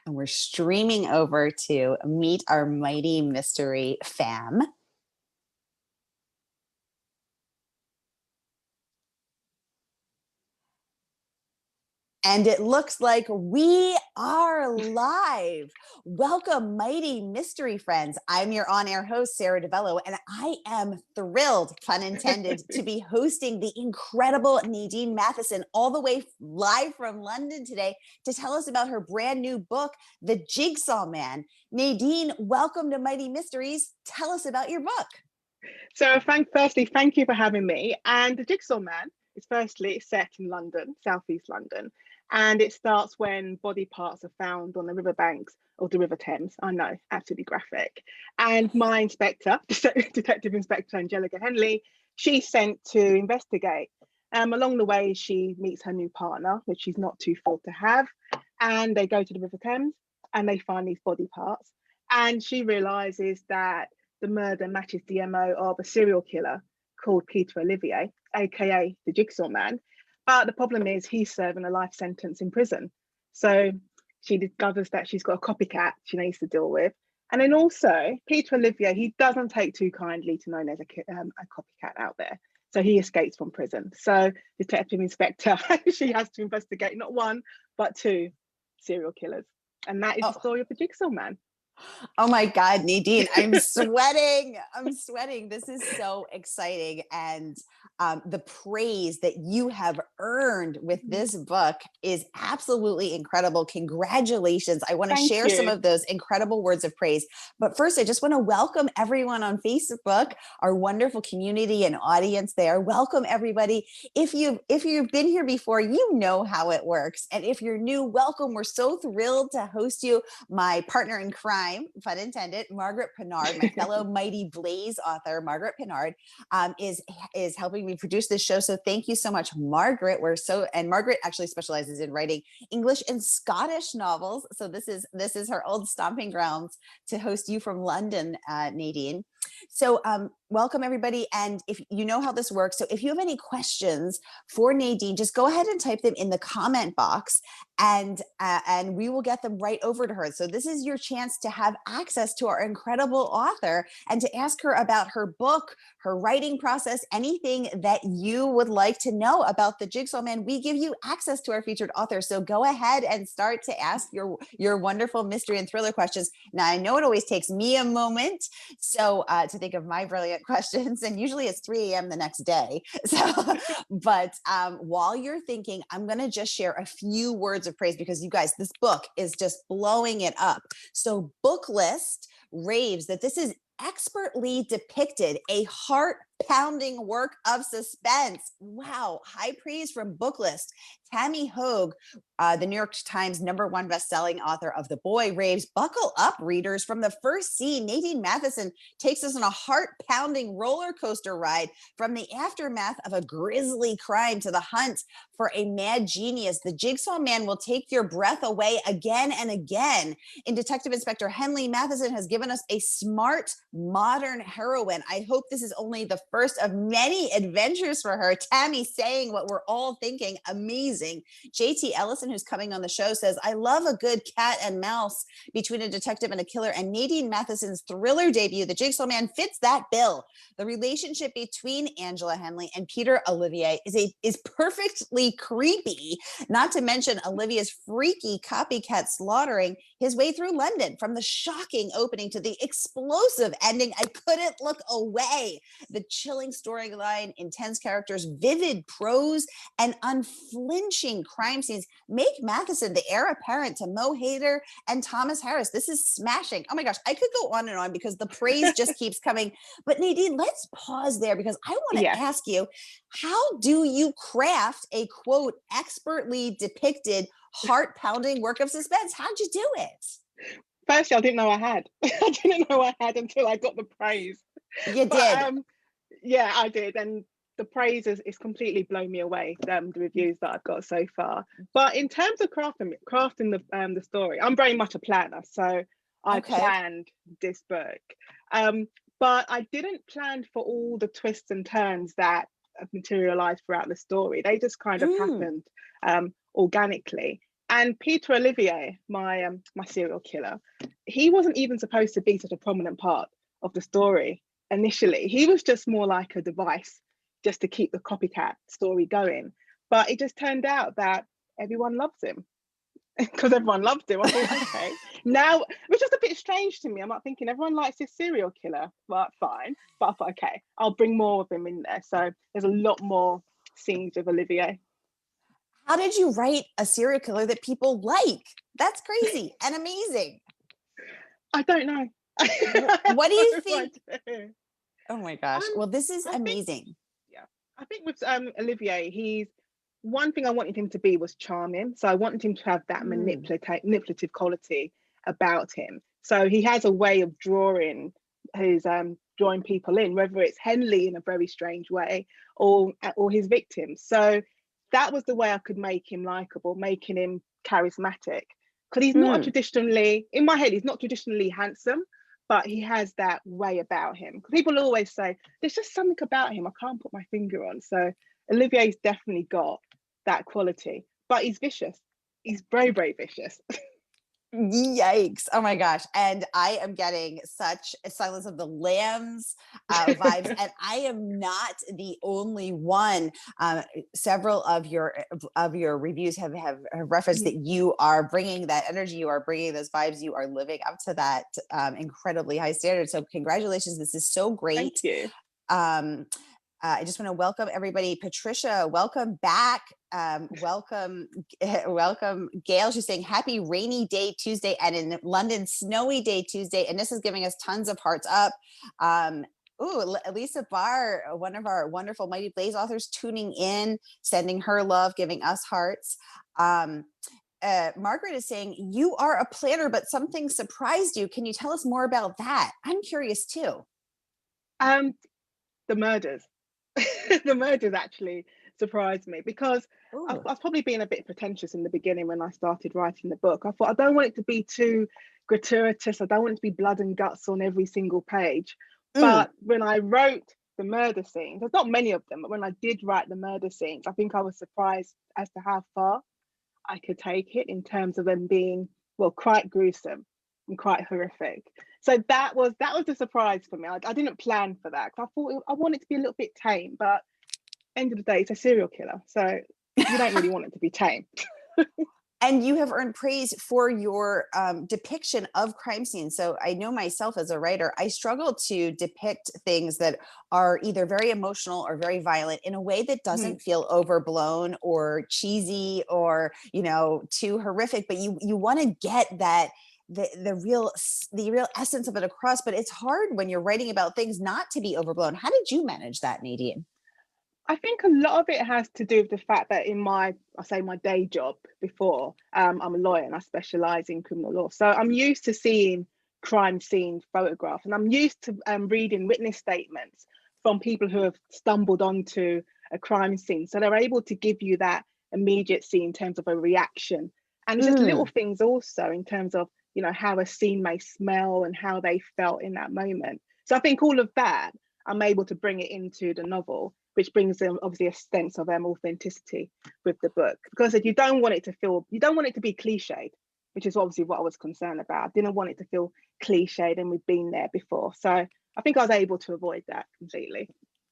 and we're streaming over to meet our mighty mystery fam. And it looks like we are live. Welcome, mighty mystery friends. I'm your on-air host, Sara DiVello, and I am thrilled, pun intended, to be hosting the incredible Nadine Matheson all the way live from London today to tell us about her brand new book, The Jigsaw Man. Nadine, welcome to Mighty Mysteries. Tell us about your book. So firstly, thank you for having me. And The Jigsaw Man is firstly set in London, southeast London. And it starts when body parts are found on the riverbanks of the River Thames. I know, absolutely graphic. And my inspector, Detective Inspector Anjelica Henley, she's sent to investigate. Along the way, she meets her new partner, which she's not too thrilled to have. And they go to the River Thames and they find these body parts. And she realizes that the murder matches the MO of a serial killer called Peter Olivier, aka the Jigsaw Man. But the problem is he's serving a life sentence in prison. So she discovers that she's got a copycat she needs to deal with. And then also Peter Olivier, he doesn't take too kindly to knowing there's a copycat out there. So he escapes from prison. So Detective Inspector, she has to investigate not one, but two serial killers. And that is the story of the Jigsaw Man. Oh my God, Nadine, I'm sweating. I'm sweating. This is so exciting. And the praise that you have earned with this book is absolutely incredible. Congratulations. I want to share some of those incredible words of praise. But first, I just want to welcome everyone on Facebook, our wonderful community and audience there. Welcome, everybody. If you've been here before, you know how it works. And if you're new, welcome. We're so thrilled to host you. My partner in crime, pun intended, Margaret Pinard, my fellow Mighty Blaze author, Margaret Pinard, is helping me produce this show. So thank you so much, Margaret. And Margaret actually specializes in writing English and Scottish novels. So this is her old stomping grounds to host you from London, Nadine. So welcome everybody. And if you know how this works, so if you have any questions for Nadine, just go ahead and type them in the comment box and we will get them right over to her. So this is your chance to have access to our incredible author and to ask her about her book, her writing process, anything that you would like to know about the Jigsaw Man. We give you access to our featured author. So go ahead and start to ask your wonderful mystery and thriller questions. Now, I know it always takes me a moment to think of my brilliant questions, and usually it's 3 a.m. the next day. So, but while you're thinking, I'm going to just share a few words of praise because you guys, this book is just blowing it up. So Booklist raves that this is expertly depicted, a heart-pounding work of suspense. Wow, high praise from Booklist. Tammy Hogue, the New York Times #1 best-selling author of The Boy, raves, buckle up, readers. From the first scene, Nadine Matheson takes us on a heart-pounding roller coaster ride from the aftermath of a grisly crime to the hunt for a mad genius. The Jigsaw Man will take your breath away again and again. In Detective Inspector Henley, Matheson has given us a smart, modern heroine. I hope this is only the first of many adventures for her. Tammy saying what we're all thinking, amazing. JT Ellison, who's coming on the show, says, I love a good cat and mouse between a detective and a killer, and Nadine Matheson's thriller debut, The Jigsaw Man, fits that bill. The relationship between Angela Henley and Peter Olivier is perfectly creepy, not to mention Olivier's freaky copycat slaughtering his way through London. From the shocking opening to the explosive ending, I couldn't look away. The chilling storyline, intense characters, vivid prose, and unflinching crime scenes make Matheson the heir apparent to Mo Hader and Thomas Harris. This is smashing. Oh my gosh, I could go on and on because the praise just keeps coming. But Nadine, let's pause there because I want to ask you, how do you craft a, quote, expertly depicted heart-pounding work of suspense? How'd you do it? Firstly, I didn't know I had. I didn't know I had until I got the praise. You did. Yeah, I did. And the praise is completely blown me away, the reviews that I've got so far. But in terms of crafting the story, I'm very much a planner. So I planned this book. But I didn't plan for all the twists and turns that have materialized throughout the story. They just kind of happened organically. And Peter Olivier, my serial killer, he wasn't even supposed to be such a prominent part of the story initially. He was just more like a device just to keep the copycat story going. But it just turned out that everyone loves him. Because everyone loved him. I thought, okay, now, which was a bit strange to me. I'm not thinking everyone likes this serial killer, but fine. But I thought, okay, I'll bring more of him in there. So there's a lot more scenes with Olivier. How did you write a serial killer that people like? That's crazy and amazing. I don't know. What do you think? Oh my gosh. Well, this is amazing. I think with Olivier, one thing I wanted him to be was charming. So I wanted him to have that manipulative quality about him. So he has a way of drawing people in, whether it's Henley in a very strange way or his victims. So that was the way I could make him likable, making him charismatic. Because he's not traditionally, in my head, he's not traditionally handsome, but he has that way about him. Because people always say, there's just something about him I can't put my finger on. So Olivier's definitely got that quality, but he's vicious. He's very, very vicious. Yikes. Oh my gosh. And I am getting such a Silence of the Lambs vibes. And I am not the only one. Several of your reviews have referenced that you are bringing that energy, you are bringing those vibes, you are living up to that incredibly high standard. So congratulations. This is so great. Thank you. I just want to welcome everybody. Patricia, welcome back. Welcome Gail. She's saying happy rainy day Tuesday, and in London snowy day Tuesday, and this is giving us tons of hearts up. Lisa Barr, one of our wonderful Mighty Blaze authors, tuning in, sending her love, giving us hearts. Margaret is saying, you are a planner, but something surprised you. Can you tell us more about that? I'm curious too. The murders. The murders actually surprised me, because I was probably being a bit pretentious in the beginning when I started writing the book. I thought, I don't want it to be too gratuitous. I don't want it to be blood and guts on every single page. But when I wrote the murder scenes, there's not many of them, but when I did write the murder scenes, I think I was surprised as to how far I could take it in terms of them being, well, quite gruesome and quite horrific. So that was the surprise for me. I didn't plan for that, because I thought I want it to be a little bit tame, but end of the day, it's a serial killer, so you don't really want it to be tame. And you have earned praise for your depiction of crime scenes. So I know myself as a writer, I struggle to depict things that are either very emotional or very violent in a way that doesn't feel overblown or cheesy or, too horrific. But you want to get that the real essence of it across. But it's hard when you're writing about things not to be overblown. How did you manage that, Nadine? I think a lot of it has to do with the fact that in my day job before, I'm a lawyer and I specialize in criminal law. So I'm used to seeing crime scene photographs, and I'm used to reading witness statements from people who have stumbled onto a crime scene. So they're able to give you that immediacy in terms of a reaction. And just little things also in terms of, how a scene may smell and how they felt in that moment. So I think all of that, I'm able to bring it into the novel, which brings them obviously a sense of authenticity with the book, because you don't want it to be cliched, which is obviously what I was concerned about. I didn't want it to feel cliched and we've been there before. So I think I was able to avoid that completely.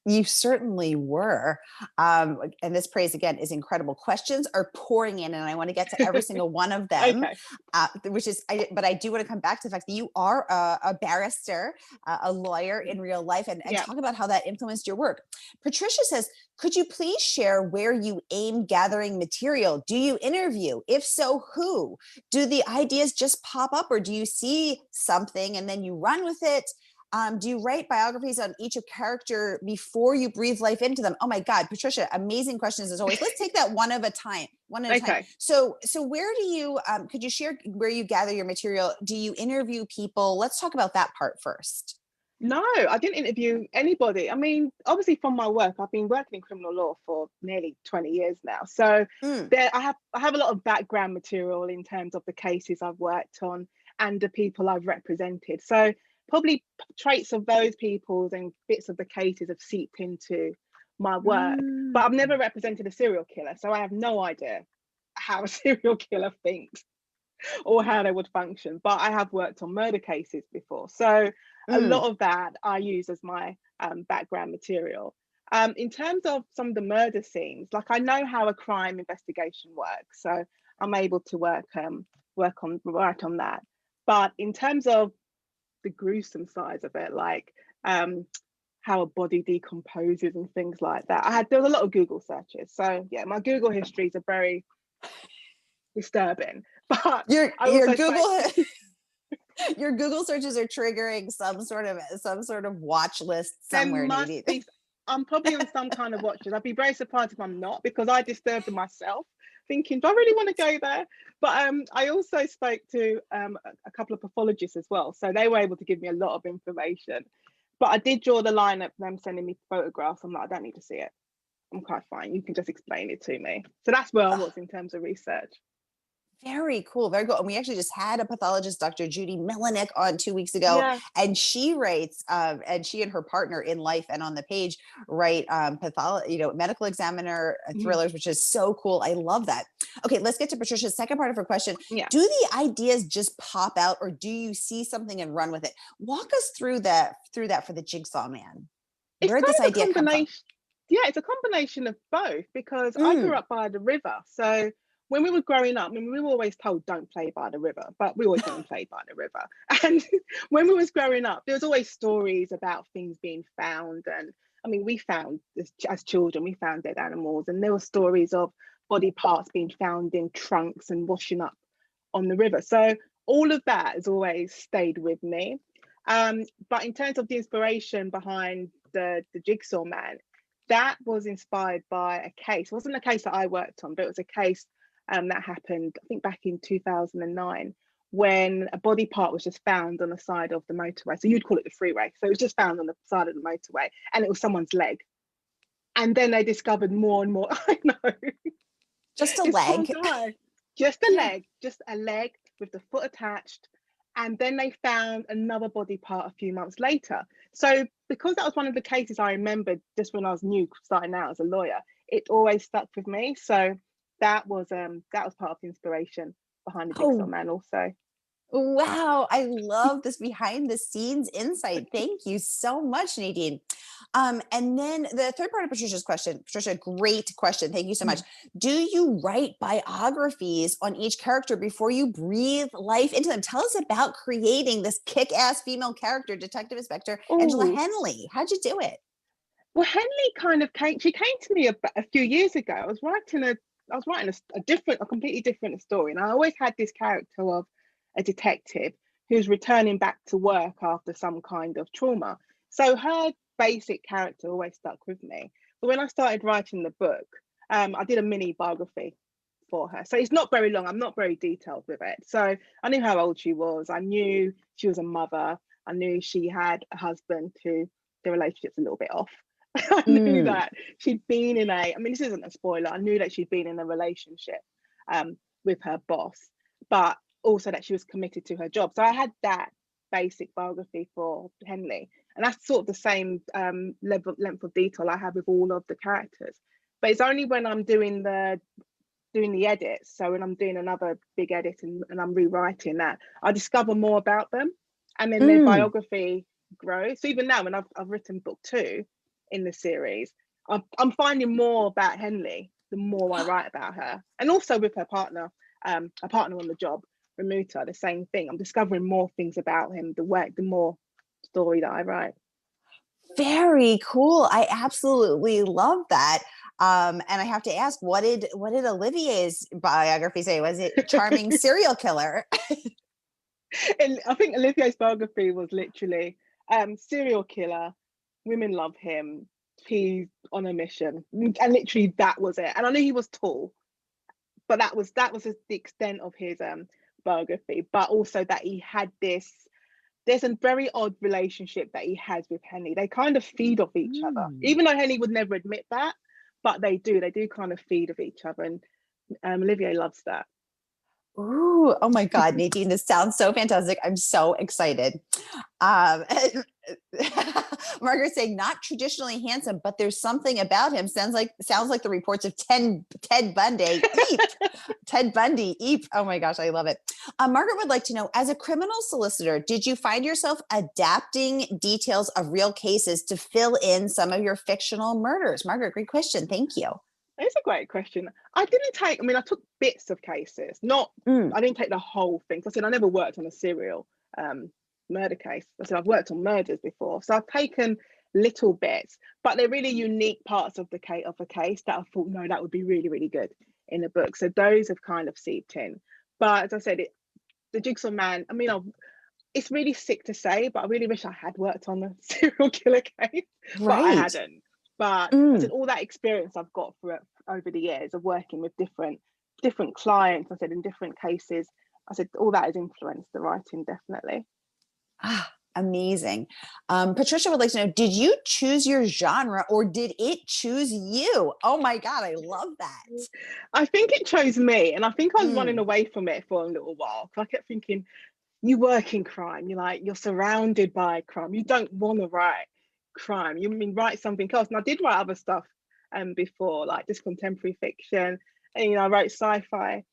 You certainly were. And this praise again is incredible. Questions are pouring in and I want to get to every single one of them, okay. But I do want to come back to the fact that you are a barrister, a lawyer in real life, and talk about how that influenced your work. Patricia says, could you please share where you aim gathering material? Do you interview? If so, who? Do the ideas just pop up, or do you see something and then you run with it? Do you write biographies on each character before you breathe life into them? Oh my God, Patricia, amazing questions as always. Let's take that one at a time. So where do you, could you share where you gather your material? Do you interview people? Let's talk about that part first. No, I didn't interview anybody. I mean, obviously from my work, I've been working in criminal law for nearly 20 years now. So I have a lot of background material in terms of the cases I've worked on and the people I've represented. So probably traits of those people's and bits of the cases have seeped into my work, but I've never represented a serial killer, so I have no idea how a serial killer thinks or how they would function, but I have worked on murder cases before. So a Mm. lot of that I use as my background material. In terms of some of the murder scenes, like I know how a crime investigation works, so I'm able to write on that. But in terms of the gruesome side of it, like how a body decomposes and things like that, there was a lot of Google searches. So yeah, my Google histories are very disturbing. But Your I your also Google your Google searches are triggering some sort of watch list there somewhere, must Nadine. be, I'm probably on some kind of watch list. I'd be very surprised if I'm not, because I disturbed them myself, thinking, do I really want to go there? But I also spoke to a couple of pathologists as well, so they were able to give me a lot of information. But I did draw the line at them sending me photographs. I'm like, I don't need to see it. I'm quite fine. You can just explain it to me. So that's where I was in terms of research. Very cool, very cool. And we actually just had a pathologist, Dr. Judy Milinek, on 2 weeks ago, Yeah. and she writes, and she and her partner in Life and on the Page write medical examiner thrillers, which is so cool. I love that. Okay, let's get to Patricia's second part of her question. Yeah. Do the ideas just pop out, or do you see something and run with it? Walk us through that for the Jigsaw Man. It's Where did kind this of a idea come from? combination. Yeah, it's a combination of both, because I grew Mm. up by the river. So when we were growing up, I mean, we were always told don't play by the river, but we always went and played by the river. And when we was growing up, there was always stories about things being found. And I mean, we found, as children, we found dead animals, and there were stories of body parts being found in trunks and washing up on the river. So all of that has always stayed with me. But in terms of the inspiration behind the Jigsaw Man, that was inspired by a case. It wasn't a case that I worked on, but it was a case that happened, I think, back in 2009, when a body part was just found on the side of the motorway. So you'd call it the freeway. So it was just found on the side of the motorway, and it was someone's leg. And then they discovered more and more. I know. Just a This poor leg. guy. Just a Yeah. leg, just a leg with the foot attached. And then they found another body part a few months later. So because that was one of the cases I remembered just when I was new, starting out as a lawyer, it always stuck with me. So that was part of the inspiration behind the Jigsaw Oh, Man also. wow, I love this behind the scenes insight. Thank you so much, Nadine. And then the third part of Patricia's question, Patricia, great question. Thank you so much. Do you write biographies on each character before you breathe life into them? Tell us about creating this kick-ass female character, Detective Inspector Angela Oh, Henley. How'd you do it? well, Henley kind of came to me a few years ago. I was writing a completely different story. And I always had this character of a detective who's returning back to work after some kind of trauma. So her basic character always stuck with me. But when I started writing the book, I did a mini biography for her. So it's not very long. I'm not very detailed with it. So I knew how old she was. I knew she was a mother. I knew she had a husband who the relationship's a little bit off. I knew that she'd been I mean, this isn't a spoiler. I knew that she'd been in a relationship with her boss, but also that she was committed to her job. So I had that basic biography for Henley. And that's sort of the same length of detail I have with all of the characters. But it's only when I'm doing the edits, so when I'm doing another big edit and I'm rewriting that, I discover more about them, and then their biography grows. So even now, when I've written book 2 in the series, I'm finding more about Henley the more I write about her, and also with her partner on the job, Remuta, the same thing. I'm discovering more things about him the more story that I write. Very cool. I absolutely love that. And I have to ask, what did Olivier's biography say? Was it charming serial killer? And I think Olivier's biography was literally serial killer, women love him, he's on a mission, and literally that was it. And I knew he was tall, but that was the extent of his biography. But also that he had there's a very odd relationship that he has with Henley. They kind of feed off each other, even though Henley would never admit that, but they do kind of feed off each other. And Olivier loves that. Ooh, oh my God, Nadine, this sounds so fantastic. I'm so excited. Margaret saying not traditionally handsome, but there's something about him. Sounds like the reports of Ted Bundy. Eep. Ted Bundy. Eep. Oh my gosh, I love it. Margaret would like to know, as a criminal solicitor, did you find yourself adapting details of real cases to fill in some of your fictional murders? Margaret, great question. Thank you. It's a great question. I took bits of cases, I didn't take the whole thing. So I said, I never worked on a serial murder case. I said, I've worked on murders before. So I've taken little bits, but they're really unique parts of the case that I thought, no, that would be really, really good in a book. So those have kind of seeped in. But as I said, the Jigsaw Man, it's really sick to say, but I really wish I had worked on a serial killer case, but I hadn't. But I said, all that experience I've got over the years of working with different clients, I said, in different cases, I said, all that has influenced the writing, definitely. Amazing. Patricia would like to know, did you choose your genre or did it choose you? Oh my God, I love that. I think it chose me, and I think I was running away from it for a little while. I kept thinking, you work in crime, you're surrounded by crime. You don't want to write crime. Write something else. And I did write other stuff before, like just contemporary fiction, and I wrote sci-fi.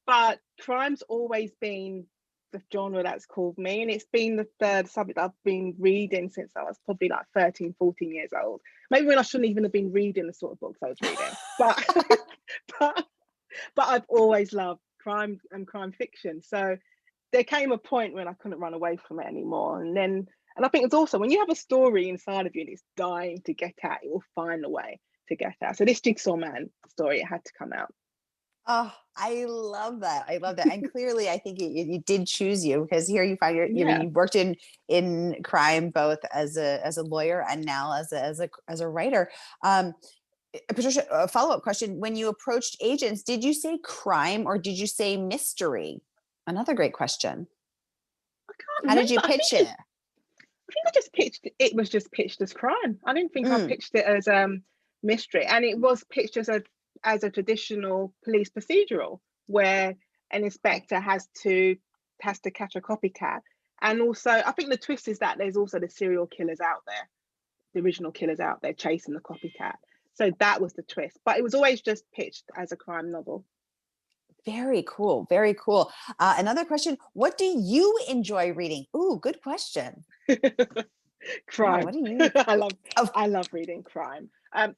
But crime's always been the genre that's called me, and it's been the subject I've been reading since I was probably like 13, 14 years old. Maybe when I shouldn't even have been reading the sort of books I was reading. but I've always loved crime and crime fiction. So there came a point when I couldn't run away from it anymore. And I think it's also when you have a story inside of you and it's dying to get out, it will find a way to get out. So this Jigsaw Man story, it had to come out. Oh, I love that. I love that. And clearly, I think it did choose you, because here you find you've worked in crime both as a lawyer and now as a writer. Patricia, a follow-up question: when you approached agents, did you say crime or did you say mystery? Another great question. How did you pitch it? I think I just pitched it was just pitched as crime. I didn't think I pitched it as mystery, and it was pitched as a traditional police procedural where an inspector has to catch a copycat. And also I think the twist is that there's also the serial killers out there, the original killers out there chasing the copycat. So that was the twist, but it was always just pitched as a crime novel. Very cool. Very cool. Another question: what do you enjoy reading? Ooh, good question. Crime. Yeah, what do you? I love reading crime.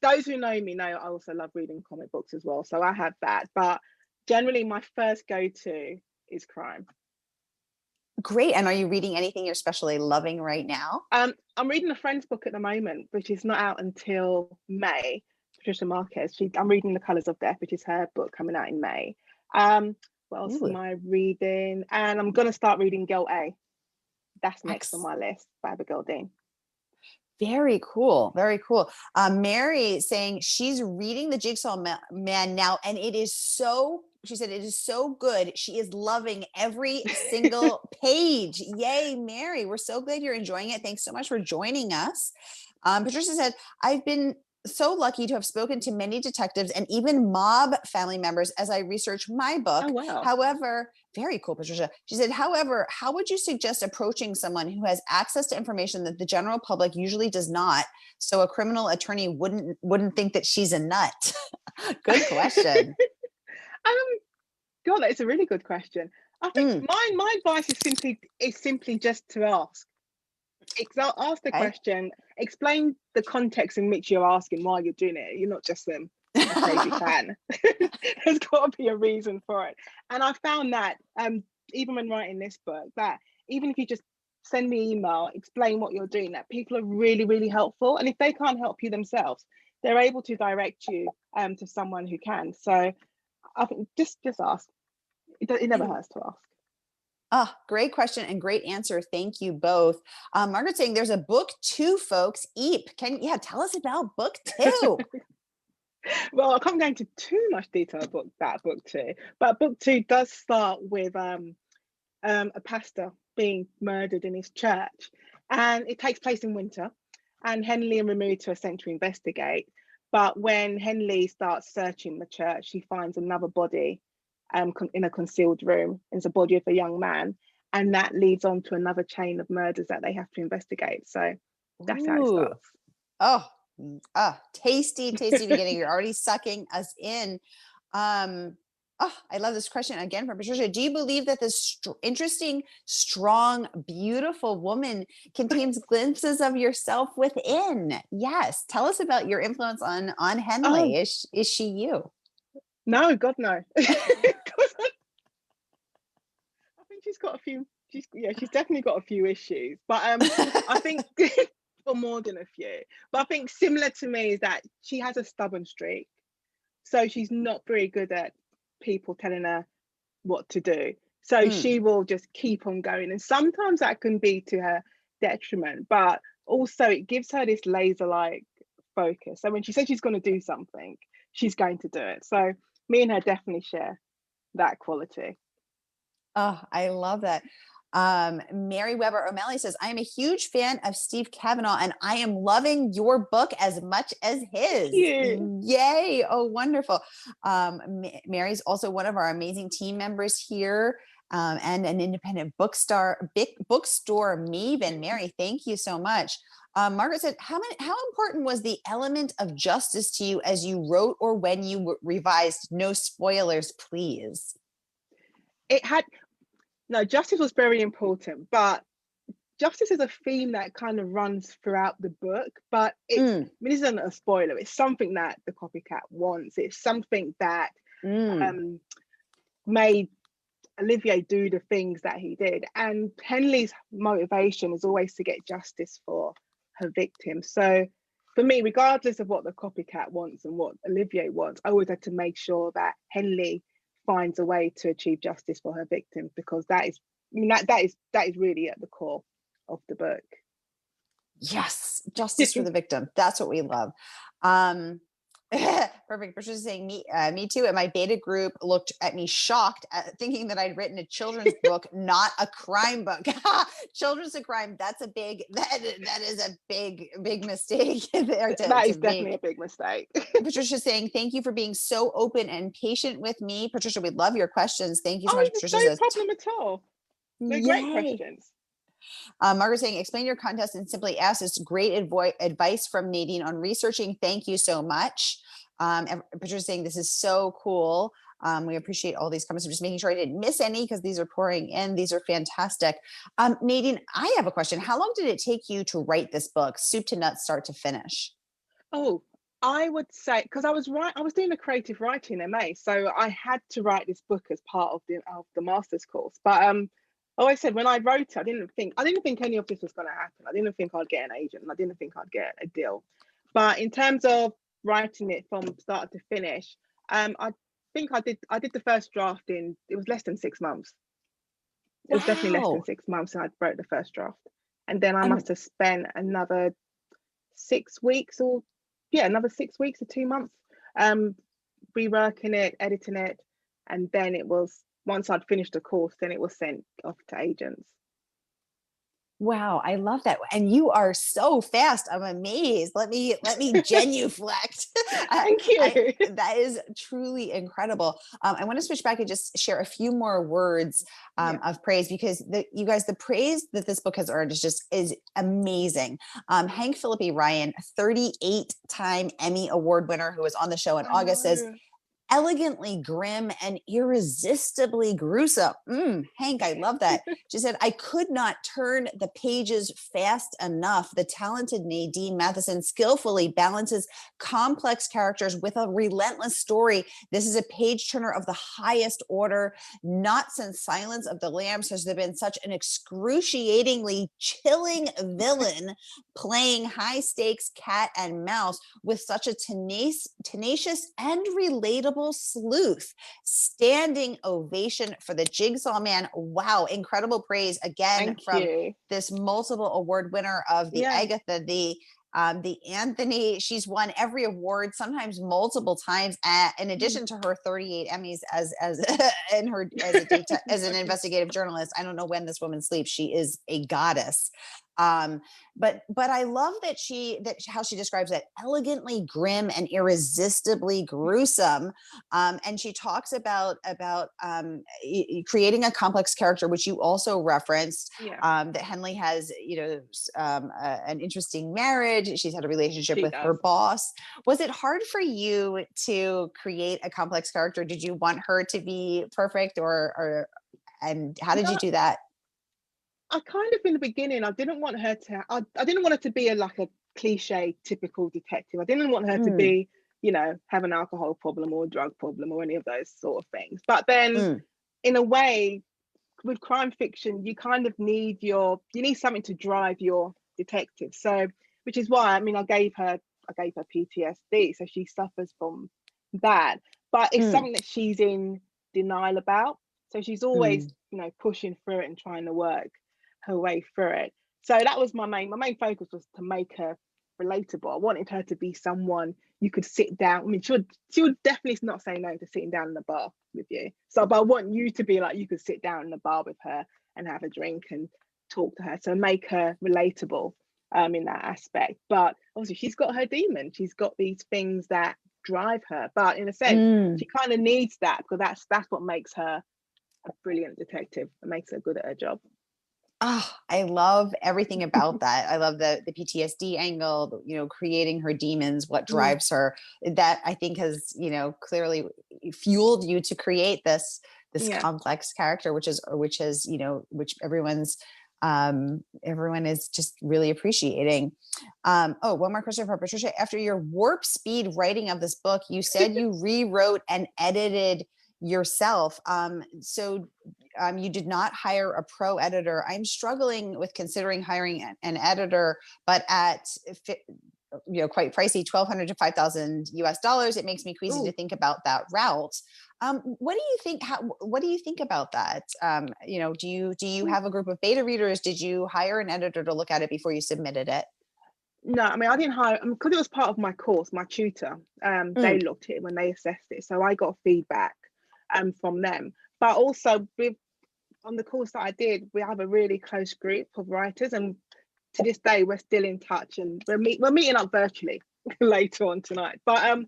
Those who know me know I also love reading comic books as well, so I have that. But generally, my first go-to is crime. Great. And are you reading anything you're especially loving right now? I'm reading a friend's book at the moment, which is not out until May. Patricia Marquez. I'm reading The Colours of Death, which is her book coming out in May. What else am I reading? And I'm going to start reading Girl A. That's next on my list by Abigail Dean. Very cool. Very cool. Mary saying she's reading the Jigsaw Man now, and she said it is so good. She is loving every single page. Yay, Mary. We're so glad you're enjoying it. Thanks so much for joining us. Patricia said, I've been so lucky to have spoken to many detectives and even mob family members as I research my book. Oh, wow. However, very cool, Patricia. She said, however, how would you suggest approaching someone who has access to information that the general public usually does not, so a criminal attorney wouldn't think that she's a nut? Good question. God, that's a really good question. I think my advice is simply just to ask. Ask the question, explain the context in which you're asking why you're doing it. You're not just a crazy fan. There's got to be a reason for it. And I found that even when writing this book, that even if you just send me an email, explain what you're doing, that people are really, really helpful. And if they can't help you themselves, they're able to direct you to someone who can. So I think just ask. It never hurts to ask. Oh, great question and great answer. Thank you both. Margaret saying there's a book 2, folks. Eep. Tell us about book 2. Well, I can't go into too much detail about that book 2, but book 2 does start with a pastor being murdered in his church, and it takes place in winter, and Henley and removed to a centre to investigate. But when Henley starts searching the church, he finds another body in a concealed room. It's a body of a young man, and that leads on to another chain of murders that they have to investigate. So That's how it Ooh. starts. Oh, tasty, tasty beginning. You're already sucking us in. I love this question again from Patricia. Do you believe that this interesting, strong, beautiful woman contains glimpses of yourself within? Yes. Tell us about your influence on Oh Henley. Is she you? no, God no. I think she's got a few. She's definitely got a few issues, but I think or more than a few. But I think similar to me is that she has a stubborn streak, so she's not very good at people telling her what to do. So she will just keep on going, and sometimes that can be to her detriment. But also, it gives her this laser-like focus. So when she says she's going to do something, she's going to do it. So me and her definitely share that quality. Oh, I love that. Mary Weber O'Malley says, I am a huge fan of Steve Kavanaugh and I am loving your book as much as his. Yay. Oh, wonderful. Mary's also one of our amazing team members here. And an independent bookstore maven. Mary, thank you so much. Margaret said, how important was the element of justice to you as you wrote or when you revised? No spoilers, please. It had no justice was very important, but justice is a theme that kind of runs throughout the book. But it's I mean, this isn't a spoiler. It's something that the copycat wants. It's something that made Olivier do the things that he did. And Henley's motivation is always to get justice for her victim. So for me, regardless of what the copycat wants and what Olivier wants, I always had to make sure that Henley finds a way to achieve justice for her victim, because that is really at the core of the book. Yes, justice for the victim. That's what we love. Perfect. Patricia's saying me too. And my beta group looked at me shocked thinking that I'd written a children's book, not a crime book. Children's a crime. That's a big, that is a big mistake there. That is definitely a big mistake. Patricia's saying, thank you for being so open and patient with me. Patricia, we love your questions. Thank you so much. Patricia no problem at all. They're great questions. Margaret saying, explain your contest and simply ask. It's great advice from Nadine on researching. Thank you so much. Patricia saying, this is so cool. We appreciate all these comments. I'm just making sure I didn't miss any because these are pouring in. These are fantastic. Nadine, I have a question. How long did it take you to write this book, soup to nuts, start to finish? Oh, I would say, because I was doing a creative writing MA, so I had to write this book as part of the master's course. But I said when I wrote it, I didn't think any of this was going to happen. I didn't think I'd get an agent. I didn't think I'd get a deal. But in terms of writing it from start to finish, I think I did the first draft it was less than 6 months. It was definitely less than 6 months, and I wrote the first draft. And then I must have spent another 6 weeks another 6 weeks or 2 months reworking it, editing it, and then it was, once I'd finished the course, then it was sent off to agents. Wow, I love that. And you are so fast. I'm amazed. Let me genuflect. Thank you. That is truly incredible. I want to switch back and just share a few more words of praise, because you guys, the praise that this book has earned is amazing. Hank Phillippe Ryan, 38-time Emmy Award winner who was on the show in August, says, elegantly grim and irresistibly gruesome. Hank, I love that. She said, I could not turn the pages fast enough. The talented Nadine Matheson skillfully balances complex characters with a relentless story. This is a page turner of the highest order. Not since Silence of the Lambs has there been such an excruciatingly chilling villain playing high stakes cat and mouse with such a tenacious and relatable sleuth. Standing ovation for the Jigsaw Man. Wow, incredible praise again from this multiple award winner of the Agatha, the Anthony. She's won every award, sometimes multiple times, in addition to her 38 Emmys as in her as an investigative journalist. I don't know when this woman sleeps. She is a goddess. But I love that how she describes that elegantly grim and irresistibly gruesome. And she talks about creating a complex character, which you also referenced. Yeah, That Henley has, an interesting marriage. She's had a relationship she with does. her boss. Was it hard for you to create a complex character? Did you want her to be perfect, and how did you do that? I kind of, in the beginning, I didn't want her to. I didn't want her to be like a cliche, typical detective. I didn't want her to be, have an alcohol problem or a drug problem or any of those sort of things. But then, in a way, with crime fiction, you kind of need something to drive your detective. So, which is why, I gave her PTSD, so she suffers from that. But it's something that she's in denial about. So she's always, pushing through it and trying to work her way through it. So that was my main focus, was to make her relatable. I wanted her to be someone you could sit down. She would definitely not say no to sitting down in the bar with you. So, but I want you to be like, you could sit down in the bar with her and have a drink and talk to her. So make her relatable in that aspect. But obviously she's got her demon. She's got these things that drive her. But in a sense, she kind of needs that, because that's what makes her a brilliant detective and makes her good at her job. Oh, I love everything about that. I love the PTSD angle, creating her demons, what drives her. That, I think, has, clearly fueled you to create this complex character, which everyone is just really appreciating. One more question for Patricia. After your warp speed writing of this book, you said you rewrote and edited yourself. So you did not hire a pro editor. I'm struggling with considering hiring an editor, but at quite pricey, $1,200 to $5,000 US, it makes me queasy to think about that route. What do you think? What do you think about that? Do you have a group of beta readers? Did you hire an editor to look at it before you submitted it? No, I didn't hire, because it was part of my course. My tutor, they looked at it when they assessed it, so I got feedback from them. But also, on the course that I did, we have a really close group of writers, and to this day we're still in touch, and we're meeting up virtually later on tonight. But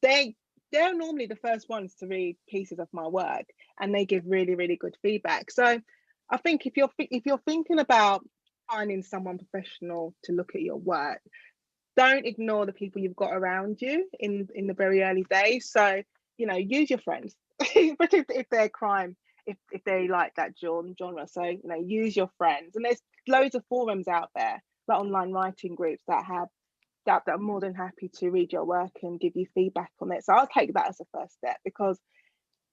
they're normally the first ones to read pieces of my work, and they give really, really good feedback. So I think if you're thinking about finding someone professional to look at your work, don't ignore the people you've got around you in the very early days. So use your friends, especially if they're crime, if they like that genre. So use your friends, and there's loads of forums out there, like online writing groups that are more than happy to read your work and give you feedback on it. So I'll take that as a first step, because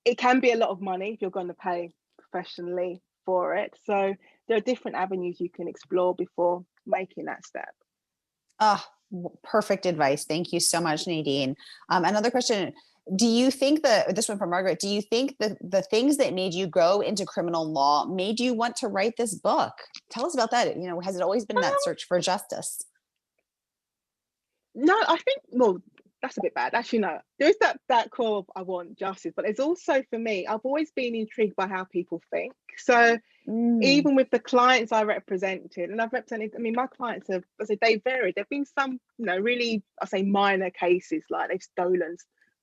it can be a lot of money if you're going to pay professionally for it. So there are different avenues you can explore before making that step. Perfect advice. Thank you so much, Nadine. Another question. Do you think this one from Margaret, do you think the things that made you go into criminal law made you want to write this book? Tell us about that. Has it always been that search for justice? No, I think, well, that's a bit bad. Actually, no. There is that core of I want justice, but it's also, for me, I've always been intrigued by how people think. So even with the clients I represented, and I've represented, my clients have, they varied. There've been some, really, I say, minor cases, like they've stolen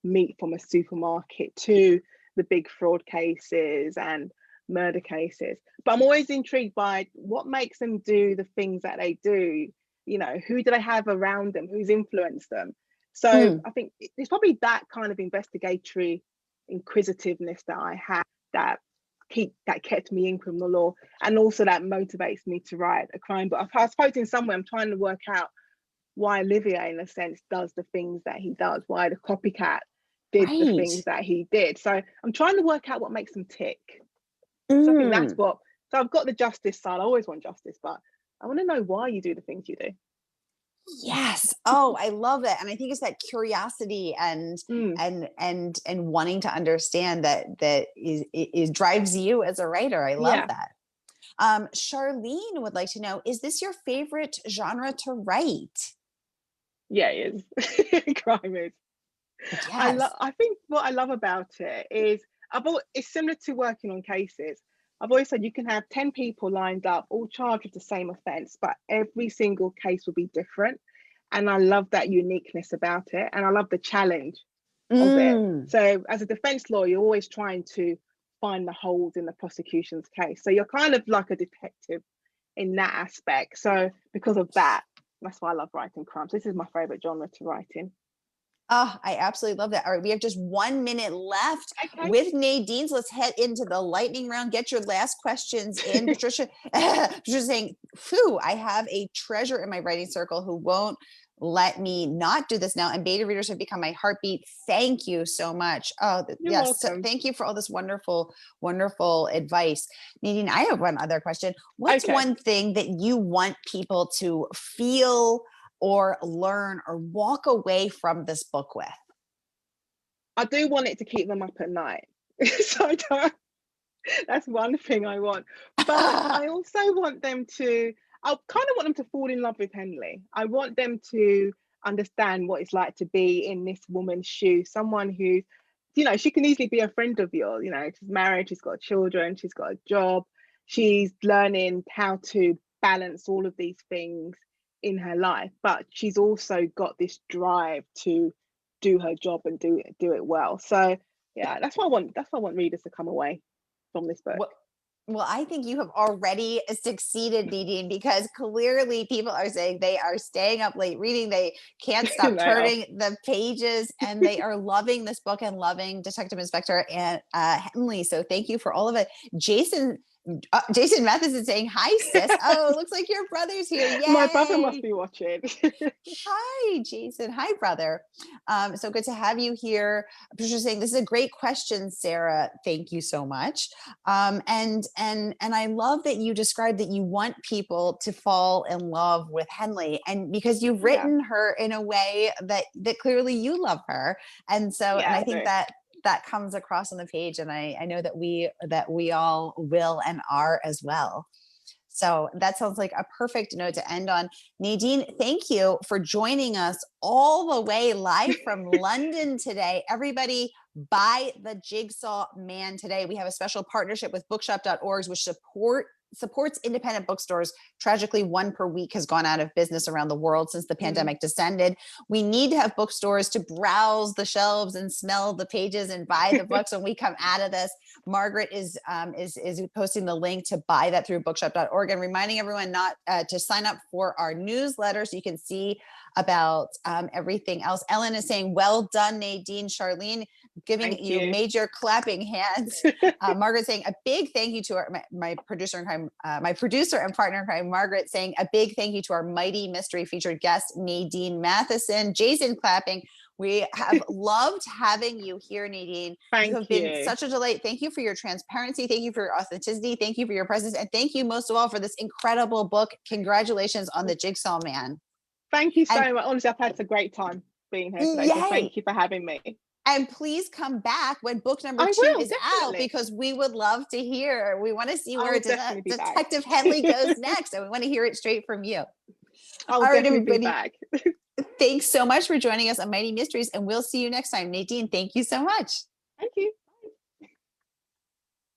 meat from a supermarket, to the big fraud cases and murder cases. But I'm always intrigued by what makes them do the things that they do. Who do they have around them? Who's influenced them? So I think it's probably that kind of investigatory inquisitiveness that I had that kept me in criminal law, and also that motivates me to write a crime book. I suppose in some way I'm trying to work out why Olivier, in a sense, does the things that he does, why the copycat did the things that he did. So I'm trying to work out what makes them tick. So I think that's so I've got the justice side. I always want justice, but I want to know why you do the things you do. Yes. Oh, I love it. And I think it's that curiosity and wanting to understand that is drives you as a writer. I love that. Charlene would like to know, is this your favorite genre to write? Yeah, it is. Crime is. Yes. I think what I love about it is it's similar to working on cases. I've always said you can have 10 people lined up, all charged with the same offence, but every single case will be different. And I love that uniqueness about it. And I love the challenge of it. So as a defence lawyer, you're always trying to find the holes in the prosecution's case. So you're kind of like a detective in that aspect. So because of that, that's why I love writing crimes. This is my favourite genre to write in. Oh, I absolutely love that. All right, we have just 1 minute left Okay. with Nadine. So let's head into the lightning round. Get your last questions in. Patricia, Patricia's saying, phew, I have a treasure in my writing circle who won't let me not do this now. And beta readers have become my heartbeat. Thank you so much. Oh, You're yes. So welcome. thank you for all this wonderful, wonderful advice. Nadine, I have one other question. What's Okay. one thing that you want people to feel or learn or walk away from this book with? I do want it to keep them up at night. So I don't, that's one thing I want. But I also want them to, I kind of want them to fall in love with Henley. I want them to understand what it's like to be in this woman's shoes, someone who, you know, she can easily be a friend of yours. You know, she's married, she's got children, she's got a job, she's learning how to balance all of these things in her life, but she's also got this drive to do her job and do it well. So yeah, that's what I want readers to come away from this book. Well, I think you have already succeeded, Nadine, because clearly people are saying they are staying up late reading. They can't stop turning the pages, and they are loving this book and loving Detective Inspector and Henley. So thank you for all of it. Jason Matheson saying, hi, sis. Oh, it looks like your brother's here. Yay. My brother must be watching. Hi, Jason. Hi, brother. So good to have you here. Patricia saying, this is a great question, Sarah. Thank you so much. And I love that you described that you want people to fall in love with Henley, and because you've written her in a way that clearly you love her. And so, and I think that comes across on the page, and I know that we all will and are as well. So that sounds like a perfect note to end on. Nadine, thank you for joining us all the way live from London today. Everybody, buy the Jigsaw Man today. We have a special partnership with bookshop.org, which supports independent bookstores. Tragically, one per week has gone out of business around the world since the pandemic descended. We need to have bookstores to browse the shelves and smell the pages and buy the books when we come out of this. Margaret is posting the link to buy that through bookshop.org, and reminding everyone not to sign up for our newsletter so you can see about everything else. Ellen is saying, well done, Nadine. Charlene giving you major clapping hands. Margaret saying a big thank you to my producer in crime, my producer and partner in crime, Margaret, saying a big thank you to our mighty mystery featured guest, Nadine Matheson. Jason clapping. We have loved having you here, Nadine. You have been such a delight. Thank you for your transparency. Thank you for your authenticity. Thank you for your presence. And thank you most of all for this incredible book. Congratulations on the Jigsaw Man. Thank you so much. Honestly, I've had a great time being here today. So thank you for having me. And please come back when book number 2 is out, because we would love to hear. We want to see where Detective Henley goes next, and we want to hear it straight from you. I'll definitely be back. Thanks so much for joining us on Mighty Mysteries, and we'll see you next time. Nadine, thank you so much. Thank you.